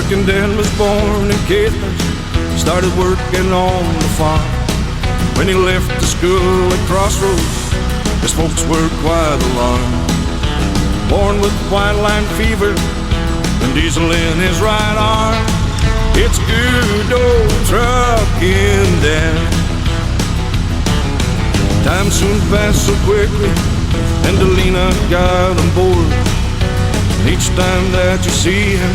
Trucking Dan was born in Caithness, started working on the farm. When he left the school at Crossroads, his folks were quite alarmed. Born with white line fever and diesel in his right arm. It's good old trucking Dan. Time soon passed so quickly, and Delina got on board. Each time that you see him,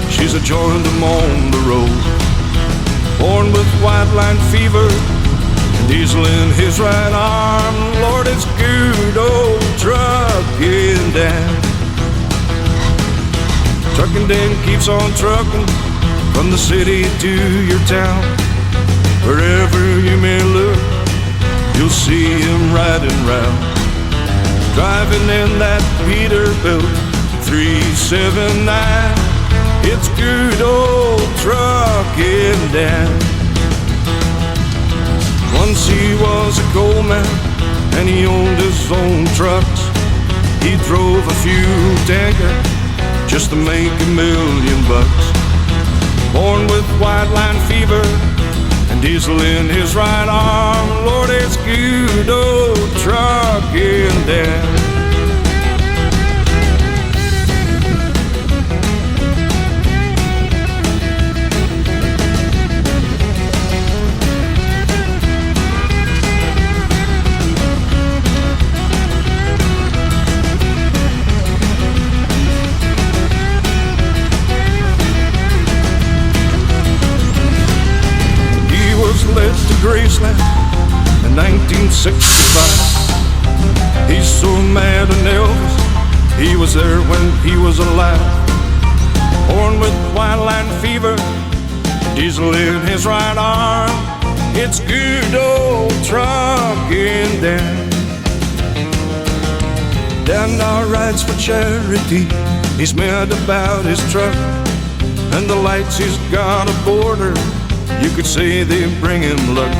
she's a joined him on the road. Born with white line fever and diesel in his right arm. Lord, it's good old trucking Dan. Trucking Dan keeps on trucking from the city to your town. Wherever you may look, you'll see him riding round, driving in that Peterbilt 379. It's good old trucking Dan. Once he was a coal man and he owned his own trucks. He drove a fuel tanker just to make $1,000,000. Born with white line fever and diesel in his right arm. Lord, it's good old trucking Dan. Led to Graceland in 1965. He's so mad at Elvis, he was there when he was alive. Born with white line fever, diesel in his right arm. It's good old trucking Dan. Dan now rides for charity. He's mad about his truck and the lights he's got aboard her. You could say they bring him luck.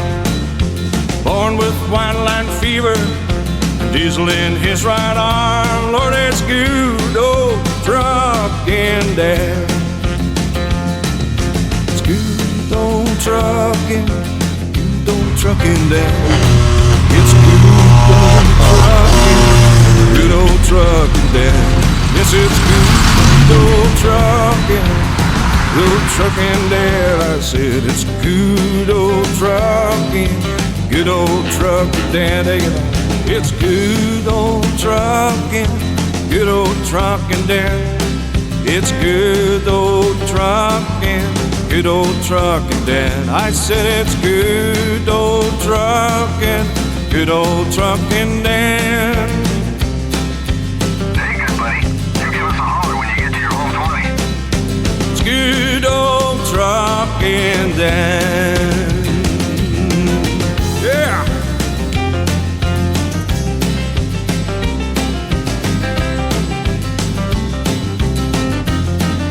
Born with white line fever and diesel in his right arm. Lord, it's good old trucking Dan. It's good old trucking, good old trucking Dan. It's good old trucking, good old trucking Dan. Yes, it's good old trucking, good trucking Dan. I said it's good old trucking, good old trucking Dan. It's good old trucking, good old trucking Dan. It's good old trucking, good old trucking Dan. I said it's good old trucking, good old trucking Dan. Hey, good buddy. You give us a holler when you get to your home 20. It's good old trucking Dan. Yeah.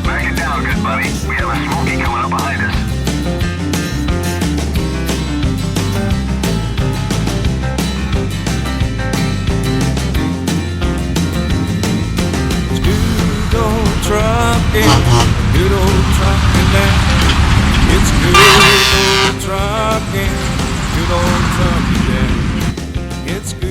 Back it down, good buddy. We have a smoky coming up behind us. It's good old trucking, good old trucking Dan. It's good old trucking, good old trucking Dan. It's good.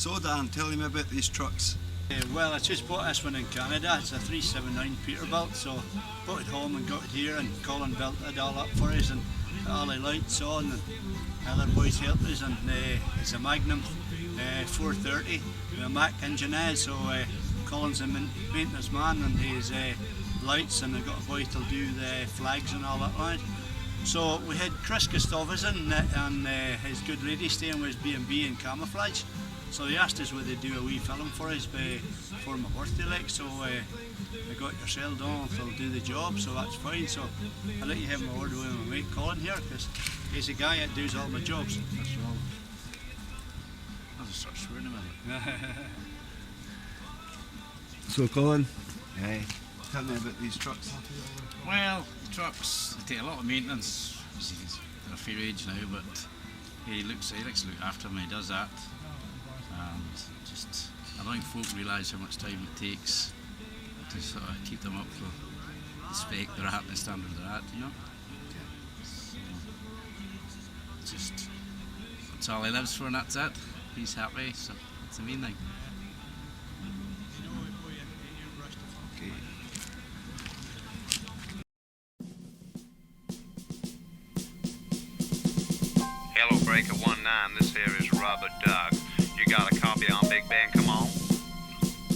So Dan, tell me about these trucks. Well, I just bought this one in Canada. It's a 379 Peterbilt, so brought it home and got it here, and Colin built it all up for us and put all the lights on, and other boys helped us, and it's a Magnum 430 with a Mack engine is, so Colin's a maintenance man, and his lights, and they've got a boy to do the flags and all that right. So we had Chris Gustafsson and his good lady staying with B&B in Camouflage. So they asked us would they do a wee film for us for my birthday, like, so I got yourself on to do the job, so that's fine. So I'll let you have my word with my mate Colin here, because he's the guy that does all my jobs. That's all. I'll just start swearing a minute. So Colin, tell me about these trucks. Well, trucks, they take a lot of maintenance. He's a fair age now, but he likes to look after them, he does that. And just, I don't think folk realise how much time it takes to sort of keep them up for the spec they're at, the standard they're at, you know. So, just, that's all he lives for, and that's it. He's happy, so that's the main thing. Hello, Breaker 19, this here is Rubber Duck. You got a copy on Big Ben, come on?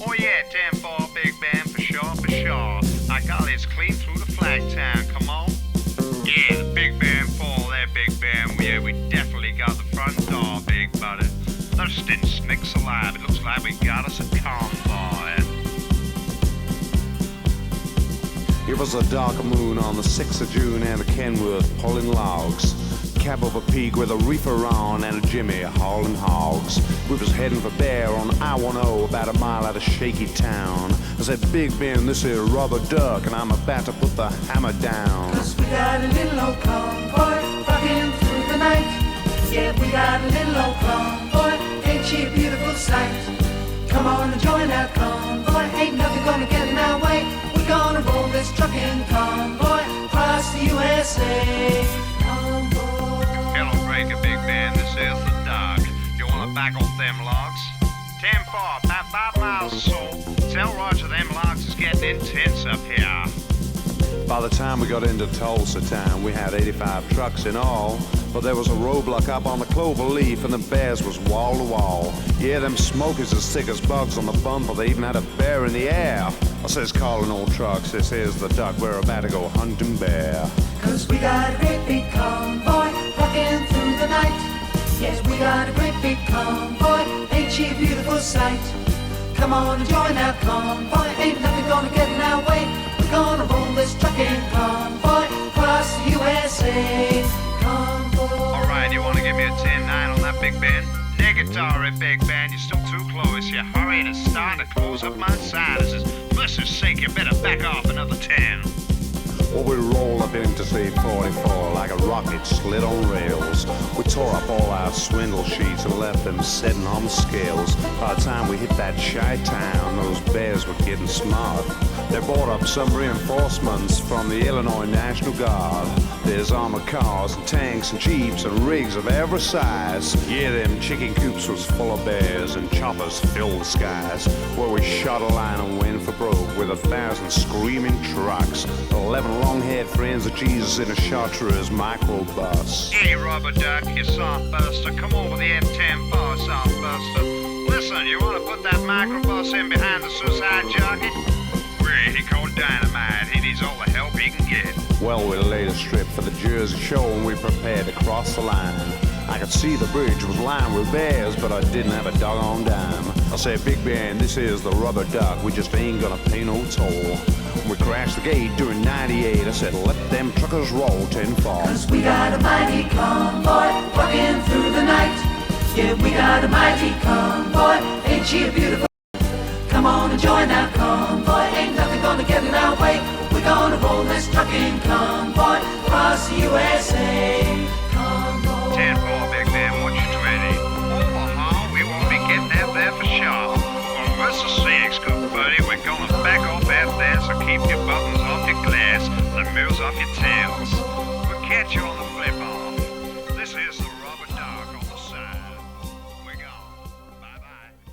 Oh yeah, 10-4 Big Ben, for sure. I got this clean through the flag town, come on? Yeah, the Big Ben 4 there, Big Ben. Yeah, we definitely got the front door, big buddy. There's still snakes alive, it looks like we got us a convoy. It was a dark moon on the 6th of June and the Kenworth pulling logs. Cab of a pig with a reefer on and a Jimmy hauling hogs. We was heading for Bear on I-10 about a mile out of Shaky Town. I said, Big Ben, this is Rubber Duck, and I'm about to put the hammer down. 'Cause we got a little old convoy rocking through the night. Yeah, we got a little old convoy, ain't she a beautiful sight? Come on and join our convoy, ain't nothing gonna get in our way. We're gonna roll this trucking convoy across the USA. Hello, Breaker Big Ben, this is the dog. You wanna back off them logs? 10-4, about 5 miles or so. Tell Roger them logs is getting intense up here. By the time we got into Tulsa town, we had 85 trucks in all. But there was a roadblock up on the clover leaf, and the bears was wall to wall. Yeah, them smokers as thick as bugs on the bumper, they even had a bear in the air. I says, calling old trucks, this is the duck, we're about to go hunting bear. 'Cause we got a great big convoy rocking through the night. Yes, we got a great big convoy, ain't she a beautiful sight? Come on and join our convoy, ain't nothing gonna get in our way. We're gonna roll this trucking convoy across the USA. Alright, you wanna give me a 10-9 on that, Big Ben? Negatory, Big Ben, you're still too close. You're hurrying and starting to close up my sides. Mercy's sake, you better back off another 10. Well, we rolled up Interstate 44 like a rocket slid on rails. We tore up all our swindle sheets and left them sitting on the scales. By the time we hit that shy town, those bears were getting smart. They brought up some reinforcements from the Illinois National Guard. There's armored cars and tanks and jeeps and rigs of every size. Yeah, them chicken coops was full of bears and choppers filled the skies. Where we shot a line and went for broke with 1,000 screaming trucks. 11 long-haired friends of Jesus in a chartreuse microbus. Hey, Rubber Duck, you soft buster. Come over the F-10-4, soft buster. Listen, you wanna put that microbus in behind the suicide jockey? He called Dynamite. He needs all the help he can get. Well, we laid a strip for the Jersey Shore and we prepared to cross the line. I could see the bridge was lined with bears, but I didn't have a doggone dime. I said, Big Ben, this is the Rubber Duck. We just ain't gonna pay no toll. We crashed the gate during 98. I said, let them truckers roll 10-4. 'Cause we got a mighty convoy rocking through the night. Yeah, we got a mighty convoy, ain't she a beautiful? Come on and join our convoy, ain't nothing gonna get in our way. We're gonna roll this trucking convoy across the USA. Convoy. 10-4, Big Ben, watch your 20. Omaha, we won't be getting out there for sure. Well, Mercy sakes, good buddy, we're gonna back off out there, so keep your buttons off your glass and the mirrors off your tails. We'll catch you on the flip off. This is the Rubber Dog on the side. We're gone. Bye-bye.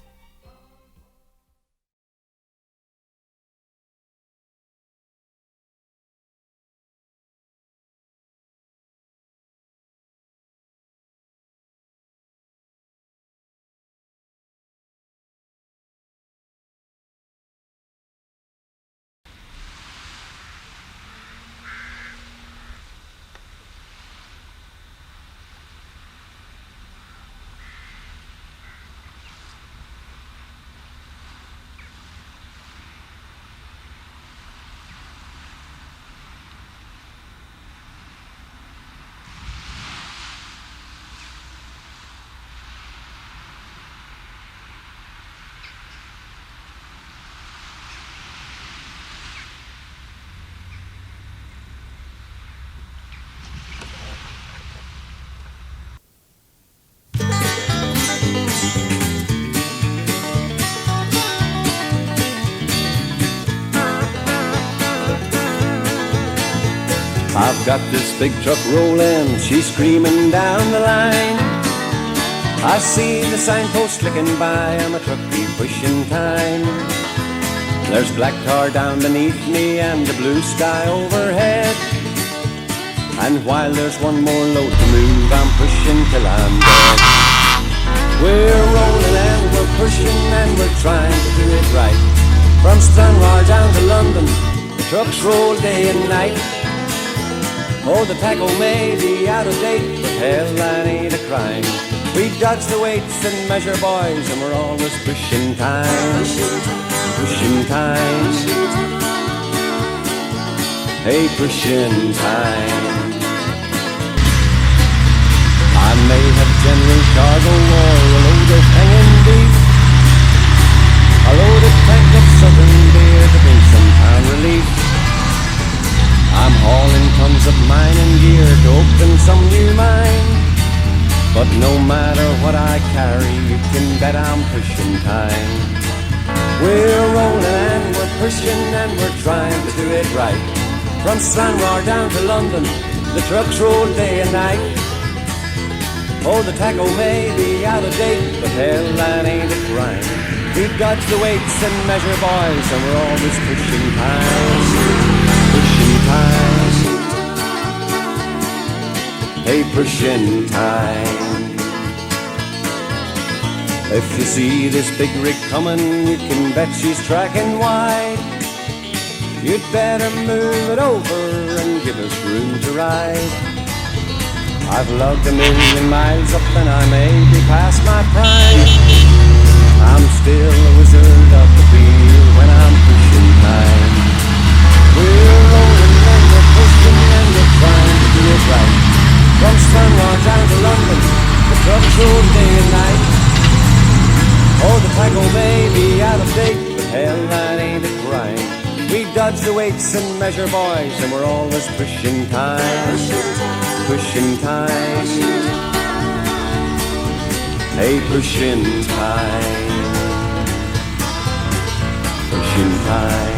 got this big truck rolling, she's screaming down the line. I see the signpost clicking by, I'm a truck keep pushing time. There's black tar down beneath me and the blue sky overhead. And while there's one more load to move, I'm pushing till I'm dead. We're rolling and we're pushing and we're trying to do it right. From Stranraer down to London, the trucks roll day and night. Oh, the tackle may be out of date, but hell, that ain't a crime. We dodge the weights and measure boys, and we're always pushing time. Pushing time. Hey, pushing time. I may have general cargo or a load of hanging beef, a loaded tank of southern beer to bring some town relief. I'm hauling tons of mining gear to open some new mine, but no matter what I carry, you can bet I'm pushing time. We're rolling and we're pushing and we're trying to do it right. From Stranraer down to London, the trucks roll day and night. Oh, the tackle may be out of date, but hell, that ain't a crime. We dodge the weights and measure boys, and we're always pushing time. Pushing time. Hey, pushing time. If you see this big rig coming, you can bet she's tracking wide. You'd better move it over and give us room to ride. I've logged 1,000,000 miles up and I may be past my prime. I'm still a wizard of the wheel when I'm pushing time. We're rolling and we're pushing and we're trying to do it right. From Sutherland down to London, the trucks roll day and night. Oh, the tackle may be out of date, but hell, that ain't a crime. We dodge the weights and measure boys, and we're always pushing time. Pushing time. Hey, pushing time. Pushing time.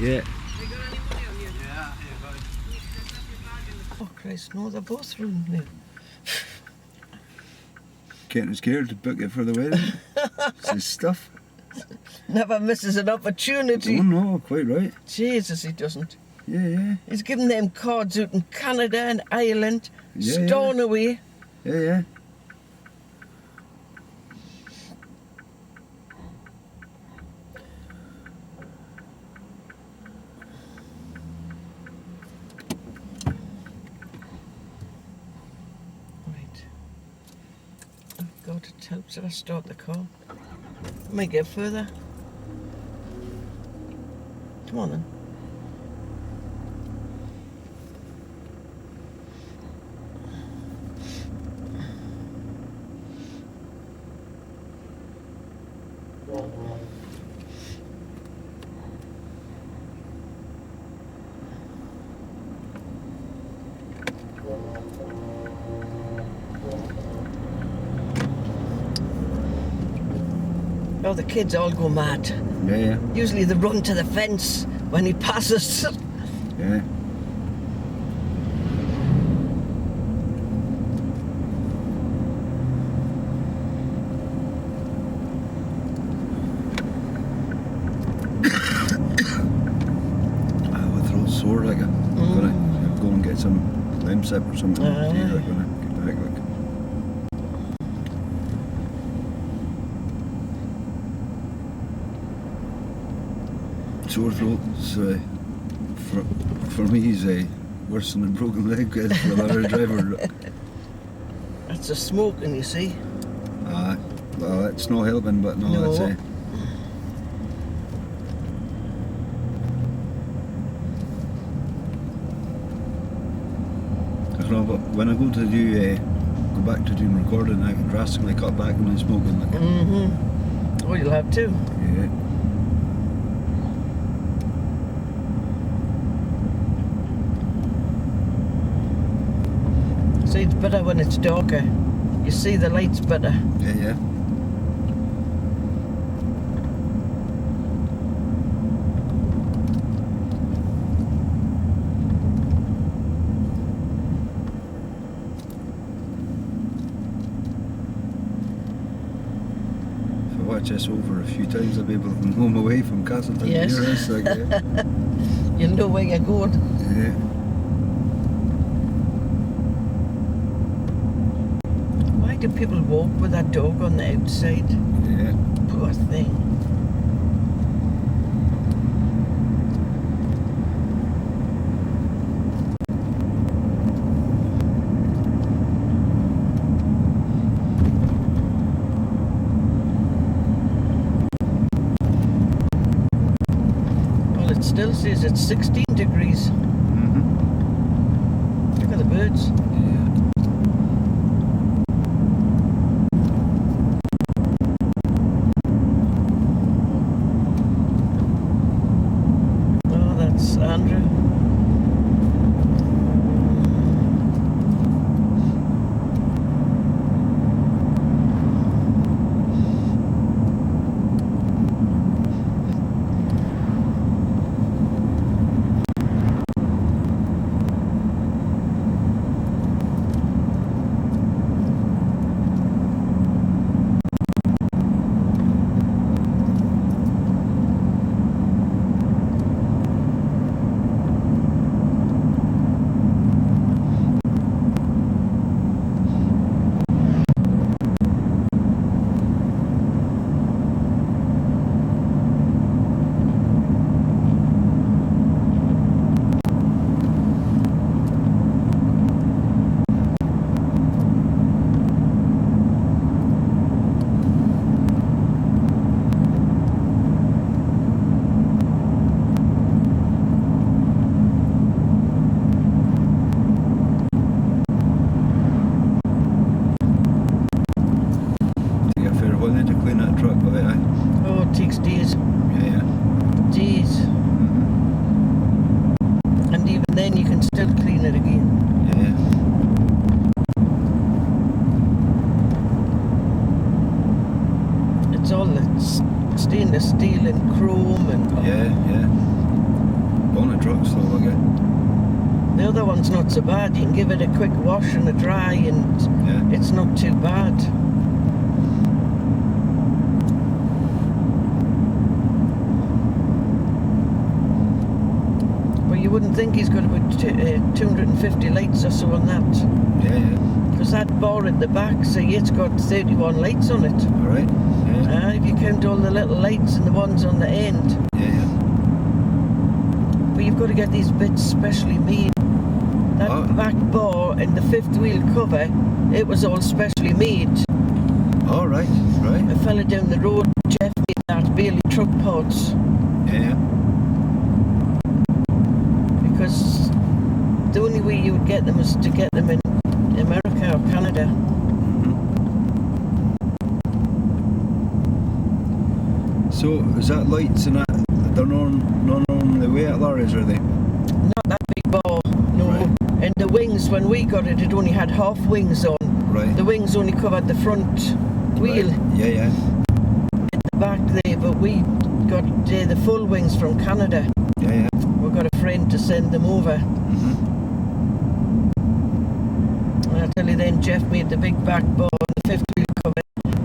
Yeah. Oh Christ, no, they're both ruined now. Getting scared to book it for the wedding. It's his stuff. Never misses an opportunity. Oh no, quite right. Jesus, he doesn't. Yeah. He's giving them cards out in Canada and Ireland, Yeah, stowing away. Yeah. Right. Oh God, it helps if I start the car. I might get further. Come on then. Oh, the kids all go mad. Yeah. Usually they run to the fence when he passes. Yeah. My throat's sore, like I'm gonna go and get some Lemsip or something. Aye. I'm gonna get back, like. Sore throat's for me is worse than a broken leg for a lorry driver. That's the smoking, you see. Well, it's no helping, but no. That's No, but when I go to do, go back to doing recording, I can drastically cut back on the smoking. Like, Oh, you'll have to. yeah. See, it's better when it's darker. You see the lights better. Yeah, yeah. If I watch this over a few times, I'll be able to know my way from Castleton Yes. to Nearest. Like, You'll know where you're going. yeah. Why do people walk with that dog on the outside? Yeah. Poor thing. Well, it still says it's 16 degrees. Mm-hmm. Look at the birds. Yeah. Oh, that's Andrew. Take a fair holiday to clean that truck, but aye. Oh, it takes days. Yeah, yeah. Days. And even then you can still clean it again. Yeah, yeah. It's all the stainless steel and chrome and Yeah, yeah. Bonnet trucks though, like it. the other one's not so bad. You can give it a quick wash and a dry and Yeah. it's not too bad. But you wouldn't think he's got about 250 lights or so on that. Yeah, yeah. Because that bar at the back, see, it's got 31 lights on it. Alright. Yeah. If you count all the little lights and the ones on the end. Yeah, yeah. But you've got to get these bits specially made. That Oh. back bar and the fifth wheel cover, it was all specially made. All right, right. A fella down the road, Jeff, made that Bailey truck parts. Yeah, yeah. Because the only way you would get them was to get them in America or Canada. So, is that lights and that, they're not on the way at lorries, are they? Not that big bar, no. Right. And the wings, when we got it, it only had half wings on. Right. The wings only covered the front wheel Right. Yeah, yeah. at the back there, but we got the full wings from Canada. Yeah, yeah. We've got a friend to send them over. Mm-hmm. And I tell you then, Jeff made the big back bar and the fifth wheel cover.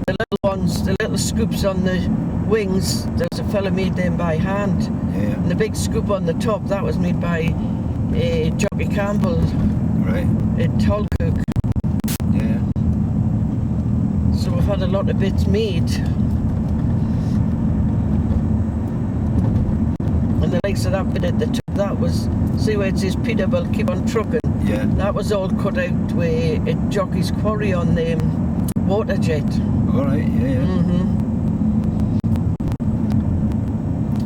The little ones, the little scoops on the wings, there's a fella made them by hand. Yeah, yeah. And the big scoop on the top, that was made by Jockey Campbell Right. at Tolkirk. Yeah. So we've had a lot of bits made. And the likes of that bit at the top, that was, see where it says Peterbilt, keep on trucking. Yeah. That was all cut out with at Jockey's Quarry on the Waterjet. All right. Yeah, yeah. Mm-hmm.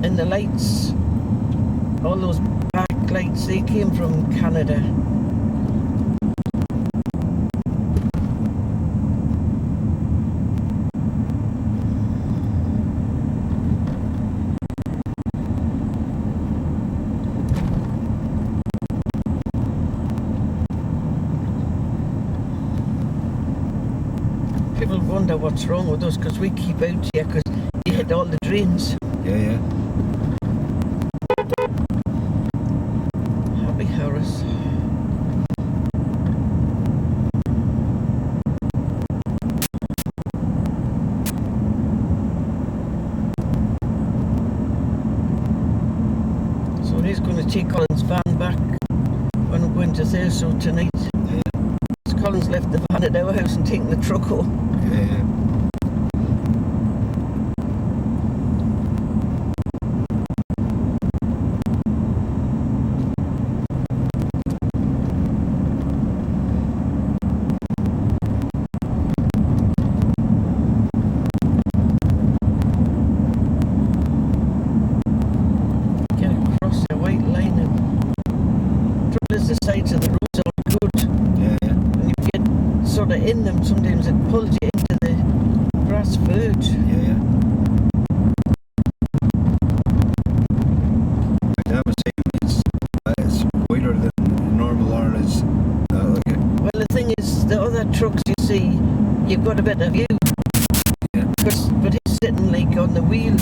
And the lights, all those back lights, they came from Canada. People wonder what's wrong with us because we keep out here because you hit all the drains. Yeah. Happy Harris. So he's going to take Colin's van back when I'm going to Thurso tonight. So Colin's left the van at our house and taken the truck home. Yeah. Get across the white line and trouble is the sides of the roads are good. Yeah. When you get sort of in them, sometimes it pulls you into the grass verge. Yeah. My dad was saying it's wider than normal, or is like Well, the thing is, the other trucks you see, you've got a better view. Yeah. But he's sitting like on the wheel.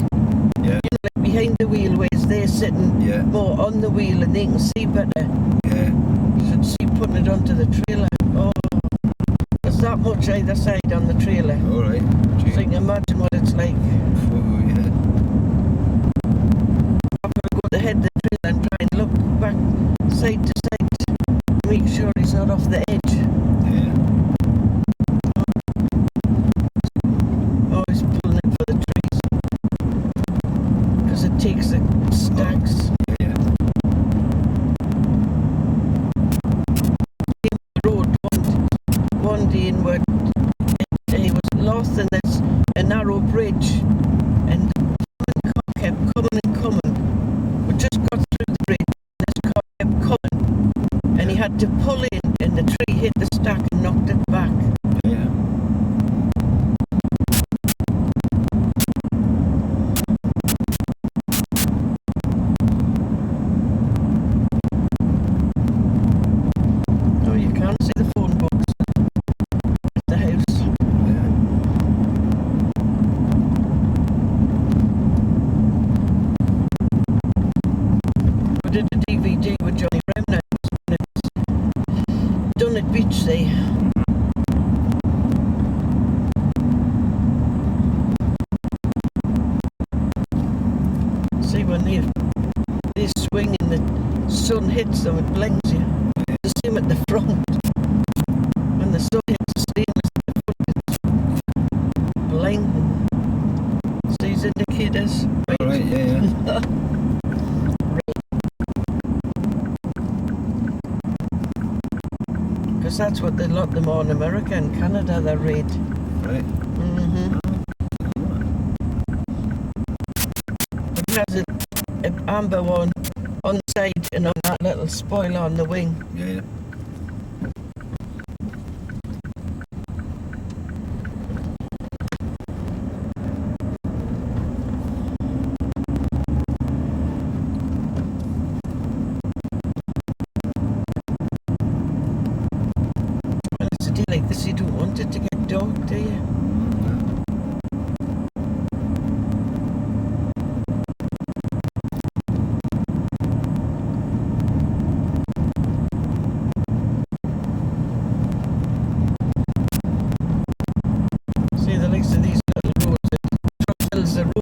Yeah. You know, like behind the wheel, whereas they're sitting Yeah. more on the wheel and they can see better. Yeah. You should see putting it onto the trailer. Oh, there's that much either side on the trailer. All right. So you can imagine what it's like. Oh, yeah. I'm going to go to head the trailer and try and look back side to side to make sure he's not off the edge. Yeah. Oh, he's pulling it for the trees. Because it takes the stacks. Yeah. The road one day inward. He was lost and there's a narrow bridge. And the car kept coming and coming. We just got through the bridge and this car kept coming. And he had to pull in and the tree hit the stack and knocked it back. Yeah. Oh, you can't see the phone box at the house. Yeah. We did a DVD with Johnny Remner when it's done at Beach Day. See when they swing and the sun hits them, it blinds you. The same at the front. When the sun hits the stainless, the foot it's blinding. See these indicators? All right. Yeah. Because that's what they lot them on America and Canada, they're red. Right. But it has an amber one on the side and on that little spoiler on the wing. Yeah. When it's a day like this, you don't want it to get dark, do you? See the likes of these little roads, Truck Hill's the road.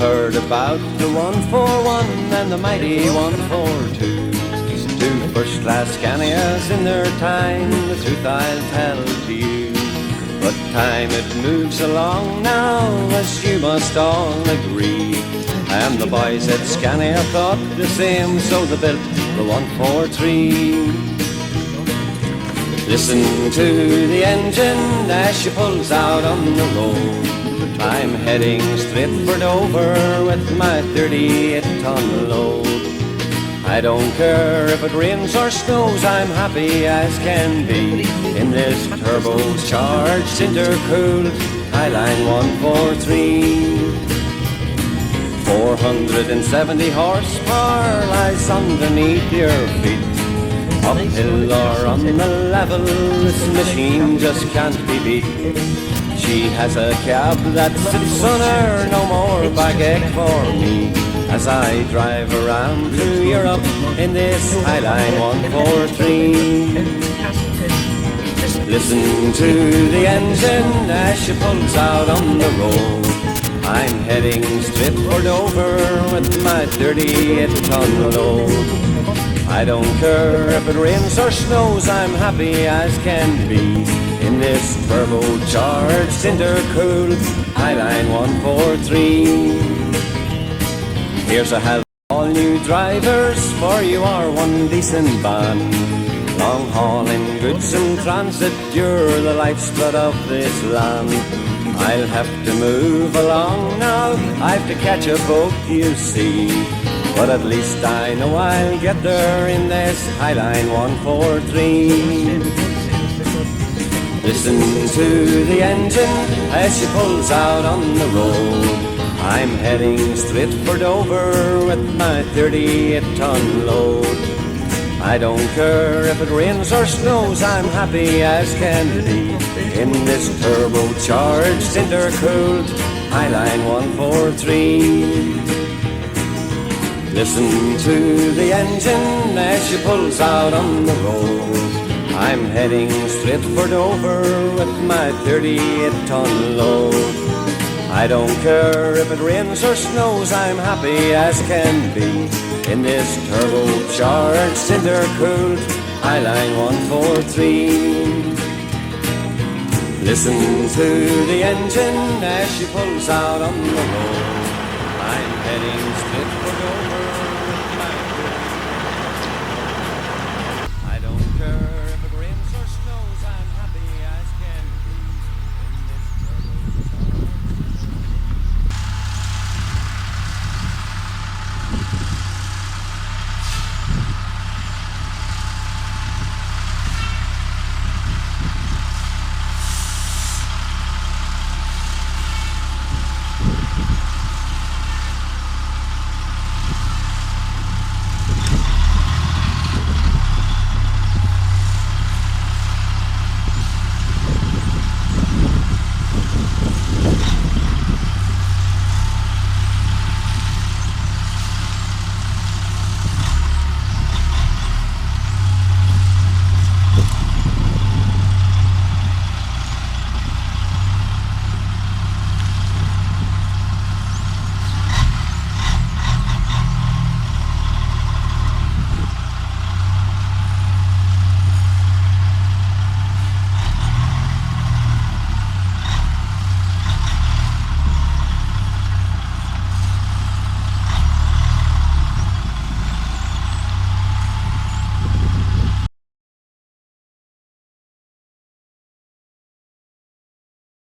heard about the 141 and the mighty 142. Two first-class Scanias in their time, the truth I'll tell to you. But time it moves along now, as you must all agree. And the boys at Scania thought the same, so they built the 143. Listen to the engine as she pulls out on the road. I'm heading straight for Dover with my 38-ton load. I don't care if it rains or snows, I'm happy as can be in this turbocharged, intercooled Highline 143. 470 horsepower lies underneath your feet. Uphill or on the level, this machine just can't be beat. She has a cab that sits on her, no more backache for me, as I drive around through Europe in this Highline 143. Listen to the engine as she pulls out on the road. I'm heading straight for Dover with my 38-ton load. I don't care if it rains or snows, I'm happy as can be in this turbocharged, intercooled Highline 143. Here's a hell of all new drivers, for you are one decent band. Long hauling goods in transit, you're the lifeblood of this land. I'll have to move along now, I've to catch a boat, you see. But at least I know I'll get there in this Highline 143. Listen to the engine as she pulls out on the road. I'm heading straight for Dover with my 38-ton load. I don't care if it rains or snows, I'm happy as can be in this turbocharged, intercooled Highline 143. Listen to the engine as she pulls out on the road. I'm heading straight for Dover with my 38-ton load. I don't care if it rains or snows, I'm happy as can be in this turbocharged, intercooled Highline 143. Listen to the engine as she pulls out on the road. I'm heading straight for Dover